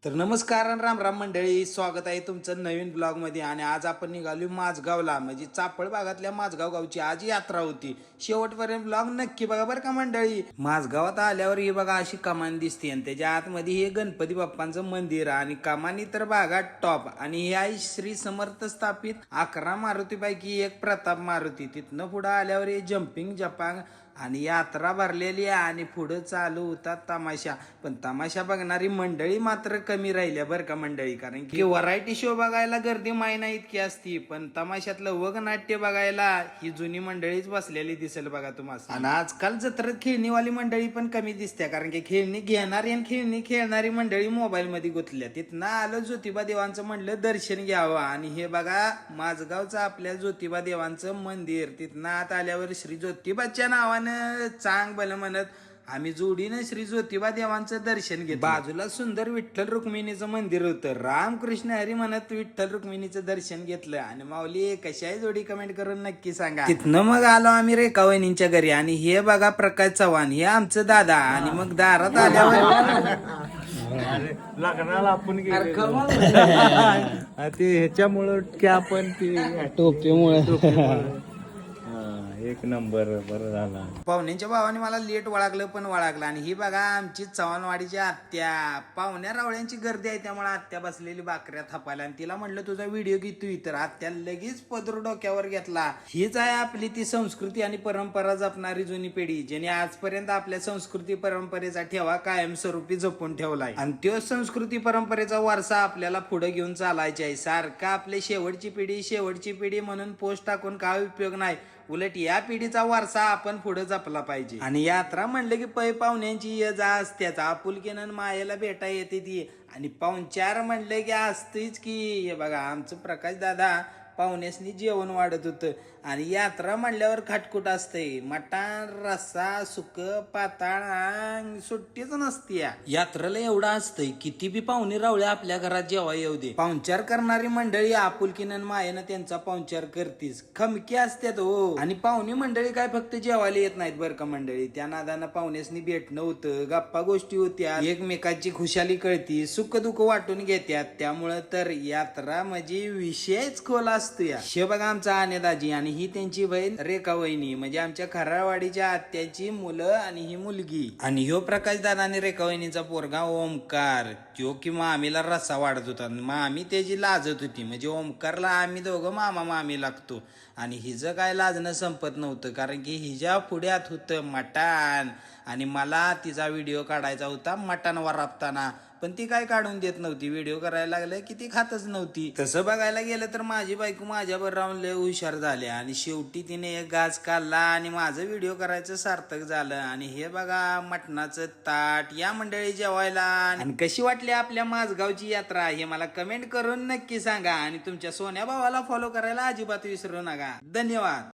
तर नमस्कार आणि राम राम मंडळी, स्वागत आहे तुमचं नवीन ब्लॉग मध्ये. आणि आज आपण निघालो माझगावला, म्हणजे चाफळ भागातल्या माझगाव गावची आज यात्रा होती. शेवटपर्यंत ब्लॉग नक्की बघा बरं का मंडळी. माझगावात आल्यावर ही बघा अशी कमान दिसते आणि त्याच्या आतमध्ये हे गणपती बाप्पांचं मंदिर आणि कमानी तर भागात टॉप. आणि हे आहे श्री समर्थ स्थापित 11 मारुतीपैकी एक प्रताप मारुती. तिथनं पुढं आल्यावर हे जम्पिंग जपांग आणि यात्रा भरलेली आहे आणि पुढं चालू होता तमाशा. पण तमाशा बघणारी मंडळी मात्र कमी राहिल्या बरं का मंडळी, कारण की व्हरायटी शो बघायला गर्दी मायना इतकी असती, पण तमाशातलं वगनाट्य बघायला ही जुनी मंडळीच बसलेली दिसेल बघा तुम्हाला. आणि आजकाल जत्रेत खेळणीवाली मंडळी पण कमी दिसते, कारण की खेळणी घेणारी आणि खेळणी खेळणारी मंडळी मोबाईल मध्ये गुंतल्या. तिथनं आलं ज्योतिबा देवांचं, म्हणलं दर्शन घ्यावं. आणि हे बघा माझगावचं आपल्या ज्योतिबा देवांचं मंदिर. तिथनं आत आल्यावर श्री ज्योतिबाच्या नावानं चांग भलं म्हणत आम्ही जोडीनं श्री ज्योतिबा देवांचं दर्शन घेतलं. बाजूला सुंदर विठ्ठल रुक्मिणीचं मंदिर होतं. रामकृष्ण हरी म्हणत विठ्ठल रुक्मिणीचं दर्शन घेतलं. आणि माऊली कशाही जोडी कमेंट करून नक्की सांगा. तिथनं मग आलो आम्ही रेखा वहिनींच्या घरी. आणि हे बघा प्रकाश चव्हाण, हे आमचं दादा. आणि मग दारात आल्यावर लग्नाला आपण ते ह्याच्यामुळं की आपण ते टोपीमुळे एक नंबर बरं झाला. पाहुण्यांच्या भावाने मला लेट वळागलं पण वळागलं. आणि ही बघा आमची चव्हाणवाडीची आत्या. पाहुण्या रावळ्यांची गर्दी आहे त्यामुळे आत्या बसलेली भाकऱ्या थापायला. आणि तिला म्हणलं तुझा व्हिडिओ घेतोय, तर आत्या लगेच पदर डोक्यावर घेतला. हीच आहे आपली ती संस्कृती आणि परंपरा जपणारी जुनी पिढी, ज्याने आजपर्यंत आपल्या संस्कृती परंपरेचा ठेवा कायमस्वरूपी जपून ठेवलाय. आणि तो संस्कृती परंपरेचा वारसा आपल्याला पुढे घेऊन चालायचा आहे. सारखा आपली शेवटची पिढी म्हणून पोस्ट टाकून काय उपयोग नाही. उलट या पिढीचा वारसा आपण पुढे जपला पाहिजे. आणि यात्रा म्हणलं की पै पाहुण्यांची ये जा असत्याच, आपुलकीनं मायेला भेटा येते ती. आणि पाहुणचार म्हणलं की असतेच की. हे बघा आमचं प्रकाश दादा पाहुण्यासनी जेवण वाढत होतं. आणि यात्रा म्हणल्यावर खटकुट असते. मटण रस्सा सुक पाताळ सुट्टीच नसती. यात्रेला एवढं असतंय किती बी पाहुणे रावळे आपल्या घरात जेव्हा येऊ दे, पाहुणचार करणारी मंडळी आपुलकीनं मायेनं त्यांचा पाहुणचार करतीच. खमकी असतात हो. आणि पाहुणी मंडळी काय फक्त जेवायला येत नाहीत बरं का मंडळी, त्या नादानं पाहुण्यासनी भेटणं होतं, गप्पा गोष्टी होत्या, एकमेकाची खुशाली कळती, सुख दुःख वाटून घेत्यात. त्यामुळं तर यात्रा म्हणजे विषयच खोल असतो. शे बघा आमचा आनेदाजी आणि ही त्यांची बहीण रेखा वहिनी, म्हणजे आमच्या खराळवाडीच्या आत्याची मुलं आणि ही मुलगी. आणि ह्यो प्रकाश दादा आणि रेखा वहिनीचा पोरगा ओमकार, तो की मामीला रस्सा वाढत होता. मामी त्याची लाजत होती, म्हणजे ओमकारला आम्ही दोघं मामा मामी लागतो. आणि हिचं काय लाजणं संपत नव्हतं, कारण की हिच्या पुढ्यात होतं मटण. आणि मला तिचा व्हिडिओ काढायचा होता मटण वरापताना, पण ती काय काढून देत नव्हती. व्हिडिओ करायला लागलं की ती खातच नव्हती. तसं बघायला गेलं तर माझी बायको माझ्यावर राहून लय हुशार झाली. आणि शेवटी तिने एक गाज काढला आणि माझं व्हिडिओ करायचं सार्थक झालं. आणि हे बघा मटणाचं ताट या मंडळी जेवायला. आणि कशी वाटली आपल्या माझगावची यात्रा हे मला कमेंट करून नक्की सांगा. आणि तुमच्या सोन्या भावाला फॉलो करायला अजिबात विसरू नका. धन्यवाद.